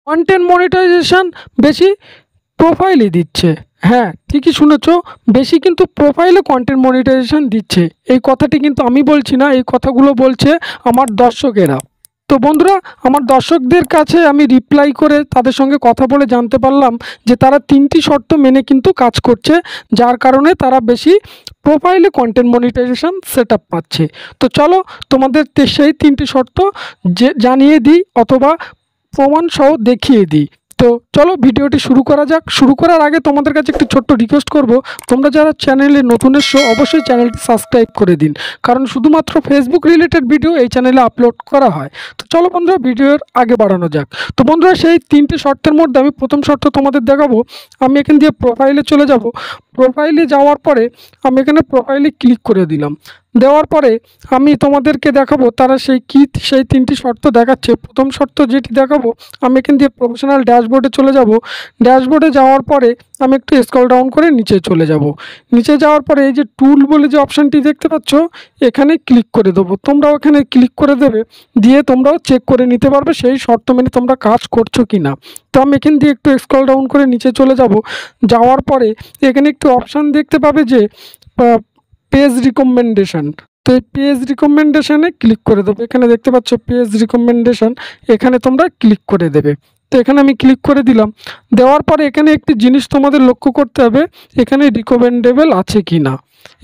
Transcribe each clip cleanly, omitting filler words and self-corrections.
Content monetization বেশি প্রোফাইলই দিচ্ছে। হ্যাঁ, ঠিকই শুনেছো, বেশি কিন্তু প্রোফাইলে কন্টেন্ট মনিটাইজেশন দিচ্ছে। এই কথাটি কিন্তু আমি বলছি না, এই কথাগুলো বলছে আমার দর্শকেরা। তো বন্ধুরা, আমার দর্শকদের কাছে আমি রিপ্লাই করে তাদের সঙ্গে কথা বলে জানতে পারলাম যে তারা 3টি শর্ত মেনে কিন্তু কাজ করছে, যার কারণে তারা বেশি প্রোফাইলে কন্টেন্ট মনিটাইজেশন সেট আপ পাচ্ছে। তো চলো তোমাদের সেই 3টি শর্ত জানিয়ে দিই অথবা প্রমাণ সহ দেখিয়ে দিই। তো চলো ভিডিওটি শুরু করা যাক। শুরু করার আগে তোমাদের কাছে একটি ছোট্ট রিকোয়েস্ট করব, তোমরা যারা চ্যানেলে নতুন এসছো অবশ্যই চ্যানেলটি সাবস্ক্রাইব করে দিন, কারণ শুধুমাত্র ফেসবুক রিলেটেড ভিডিও এই চ্যানেলে আপলোড করা হয়। তো চলো বন্ধুরা, ভিডিওর আগে বাড়ানো যাক। তো বন্ধুরা, সেই 3টে শর্তের মধ্যে আমি প্রথম শর্ত তোমাদের দেখাবো। আমি এখান দিয়ে প্রোফাইলে চলে যাব। প্রোফাইলে যাওয়ার পরে আমি এখানে প্রোফাইলে ক্লিক করে দিলাম। দেওয়ার পরে আমি তোমাদেরকে দেখাবো তারা সেই 3টি শর্ত দেখাচ্ছে। প্রথম শর্ত যেটি দেখাবো, আমি এখান দিয়ে প্রফেশনাল ড্যাশবোর্ডে চলে যাব। ড্যাশবোর্ডে যাওয়ার পরে আমি একটু স্ক্রল ডাউন করে নিচে চলে যাব। নিচে যাওয়ার পরে এই যে টুল বলে যে অপশানটি দেখতে পাচ্ছ, এখানে ক্লিক করে দেবো। তোমরাও এখানে ক্লিক করে দেবে, দিয়ে তোমরাও চেক করে নিতে পারবে সেই শর্ত মেনে তোমরা কাজ করছো কি না। তো আমি এখান দিয়ে একটু স্ক্রল ডাউন করে নিচে চলে যাব। যাওয়ার পরে এখানে একটু অপশান দেখতে পাবে যে পেজ রিকমেন্ডেশন। তো এই পেজ রিকমেন্ডেশনে ক্লিক করে দেবো। এখানে দেখতে পাচ্ছ পেজ রিকমেন্ডেশন, এখানে তোমরা ক্লিক করে দেবে। তো এখানে আমি ক্লিক করে দিলাম। দেওয়ার পরে এখানে একটি জিনিস তোমাদের লক্ষ্য করতে হবে, এখানে রিকমেন্ডেবল আছে কি না।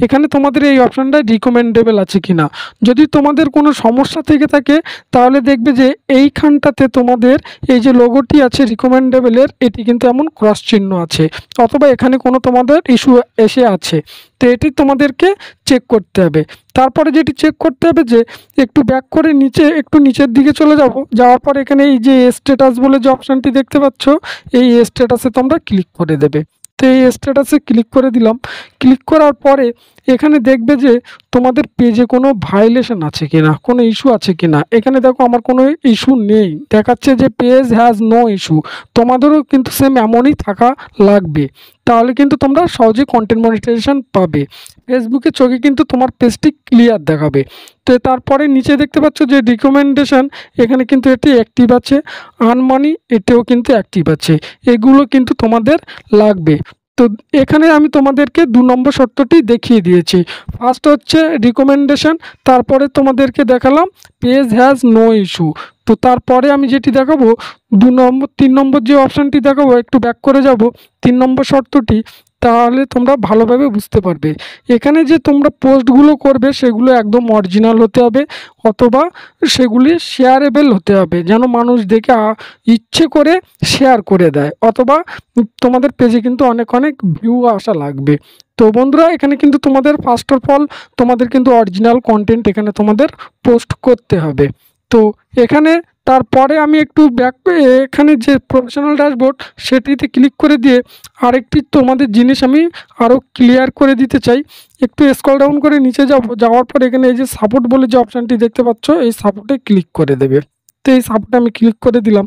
এখানে তোমাদের এই অপশানটা রিকমেন্ডেবল আছে কি না। যদি তোমাদের কোনো সমস্যা থেকে থাকে তাহলে দেখবে যে এইখানটাতে তোমাদের এই যে লোগোটি আছে রিকমেন্ডেবলের, এটি কিন্তু এমন ক্রস চিহ্ন আছে, অথবা এখানে কোনো তোমাদের ইস্যু এসে আছে। তো এটি তোমাদেরকে চেক করতে হবে। তারপরে যেটি চেক করতে হবে যে একটু ব্যাক করে একটু নিচের দিকে চলে যাব। যাওয়ার পর এখানে এই যে স্ট্যাটাস বলে যে অপশানটি দেখতে পাচ্ছ, এই স্ট্যাটাসে তোমরা ক্লিক করে দেবে। তো এই স্ট্যাটাসে ক্লিক করে দিলাম। ক্লিক করার পরে এখানে দেখবে যে তোমাদের পেজে কোনো ভায়োলেশন আছে কিনা, কোনো ইস্যু আছে কিনা। এখানে দেখো আমার কোনো ইস্যু নেই, দেখাচ্ছে যে পেজ হ্যাজ নো ইস্যু। তোমাদেরও কিন্তু সেম এমনই থাকা লাগবে, তাহলে কিন্তু তোমরা সহজে কন্টেন্ট মনিটাইজেশন পাবে। ফেসবুকে চোখে কিন্তু তোমার পেজটি ক্লিয়ার দেখাবে। তো তারপরে নিচে দেখতে পাচ্ছ যে রিকমেন্ডেশন, এখানে কিন্তু এটি অ্যাক্টিভ আছে। আনমানি, এটাও কিন্তু অ্যাক্টিভ আছে। এগুলো কিন্তু তোমাদের লাগবে। তো এখানে আমি তোমাদেরকে 2 নম্বর শর্তটি দেখিয়ে দিয়েছি। ফার্স্ট হচ্ছে রিকমেন্ডেশন, তারপরে তোমাদেরকে দেখালাম পেজ হ্যাজ নো ইস্যু। তো তারপরে আমি যেটি দেখাবো 3 নম্বর যে অপশানটি দেখাবো, একটু ব্যাক করে যাব 3 নম্বর শর্তটি, তাহলে তোমরা ভালোভাবে বুঝতে পারবে। এখানে যে তোমরা পোস্টগুলো করবে সেগুলো একদম অরিজিনাল হতে হবে, অথবা সেগুলি শেয়ারেবল হতে হবে, যেন মানুষ দেখে ইচ্ছে করে শেয়ার করে দেয়, অথবা তোমাদের পেজে কিন্তু অনেক অনেক ভিউ আসা লাগবে। তো বন্ধুরা, এখানে কিন্তু তোমাদের ফার্স্ট অফ অল তোমাদের কিন্তু অরিজিনাল কন্টেন্ট এখানে তোমাদের পোস্ট করতে হবে। তো এখানে তারপরে আমি একটু এখানে যে প্রফেশনাল ড্যাশবোর্ড সেটিতে ক্লিক করে দিয়ে আরেকটি তোমাদের জিনিস আমি আরও ক্লিয়ার করে দিতে চাই। একটু স্ক্রল ডাউন করে নিচে যাওয়ার পর এখানে এই যে সাপোর্ট বলে যে অপশানটি দেখতে পাচ্ছ, এই সাপোর্টে ক্লিক করে দেবে। তো এই সাপোর্টে আমি ক্লিক করে দিলাম।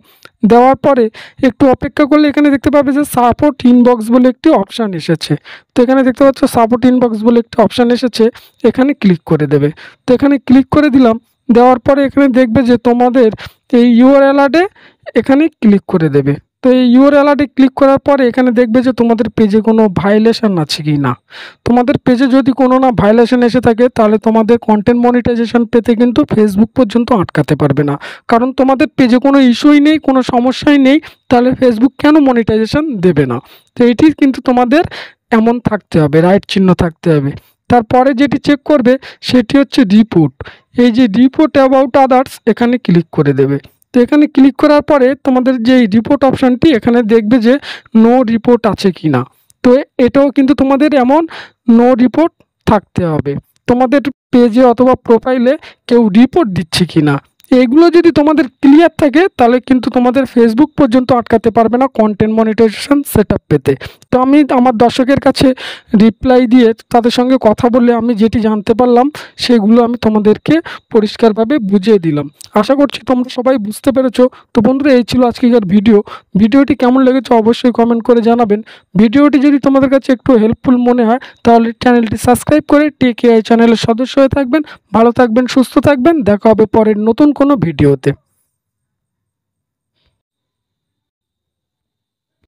দেওয়ার পরে একটু অপেক্ষা করলে এখানে দেখতে পাবে যে সাপোর্ট ইনবক্স বলে একটি অপশান এসেছে। তো এখানে দেখতে পাচ্ছ সাপোর্ট ইনবক্স বলে একটি অপশান এসেছে, এখানে ক্লিক করে দেবে। তো এখানে ক্লিক করে দিলাম। দেওয়ার পরে এখানে দেখবে যে তোমাদের এই ইউআরএল অ্যাডে এখানে ক্লিক করে দেবে। তো এই ইউআরএল অ্যাডে ক্লিক করার পরে এখানে দেখবে যে তোমাদের পেজে কোনো ভায়োলেশন আছে কি না। তোমাদের পেজে যদি কোনো না ভায়োলেশন এসে থাকে তাহলে তোমাদের কন্টেন্ট মনিটাইজেশন পেতে কিন্তু ফেসবুক পর্যন্ত আটকাতে পারবে না, কারণ তোমাদের পেজে কোনো ইস্যুই নেই, কোনো সমস্যাই নেই, তাহলে ফেসবুক কেন মনিটাইজেশন দেবে না। তো এটি কিন্তু তোমাদের এমন থাকতে হবে, রাইট চিহ্ন থাকতে হবে। তারপরে যেটি চেক করবে সেটি হচ্ছে রিপোর্ট। এই যে রিপোর্ট অ্যাবাউট আদার্স, এখানে ক্লিক করে দেবে। তো এখানে ক্লিক করার পরে তোমাদের যে রিপোর্ট অপশানটি, এখানে দেখবে যে নো রিপোর্ট আছে কি না। তো এটাও কিন্তু তোমাদের এমন নো রিপোর্ট থাকতে হবে, তোমাদের পেজে অথবা প্রোফাইলে কেউ রিপোর্ট দিচ্ছে কি না। এগুলো যদি তোমাদের ক্লিয়ার থাকে তাহলে কিন্তু তোমাদের ফেসবুক পর্যন্ত আটকাতে পারবে না কন্টেন্ট মনিটাইজেশন সেটআপ পেতে। তো আমি আমার দর্শকের কাছে রিপ্লাই দিয়ে তাদের সঙ্গে কথা বলে আমি যেটি জানতে পারলাম সেগুলো আমি তোমাদেরকে পরিষ্কারভাবে বুঝিয়ে দিলাম। আশা করছি তোমরা সবাই বুঝতে পেরেছো। তো বন্ধুরা, এই ছিল আজকের ভিডিওটি কেমন লেগেছে অবশ্যই কমেন্ট করে জানাবেন। ভিডিওটি যদি তোমাদের কাছে একটু হেল্পফুল মনে হয় তাহলে চ্যানেলটি সাবস্ক্রাইব করে টেক এআই চ্যানেলের সদস্য হয়ে থাকবেন। ভালো থাকবেন, সুস্থ থাকবেন, দেখা হবে পরের নতুন কোনো ভিডিওতে।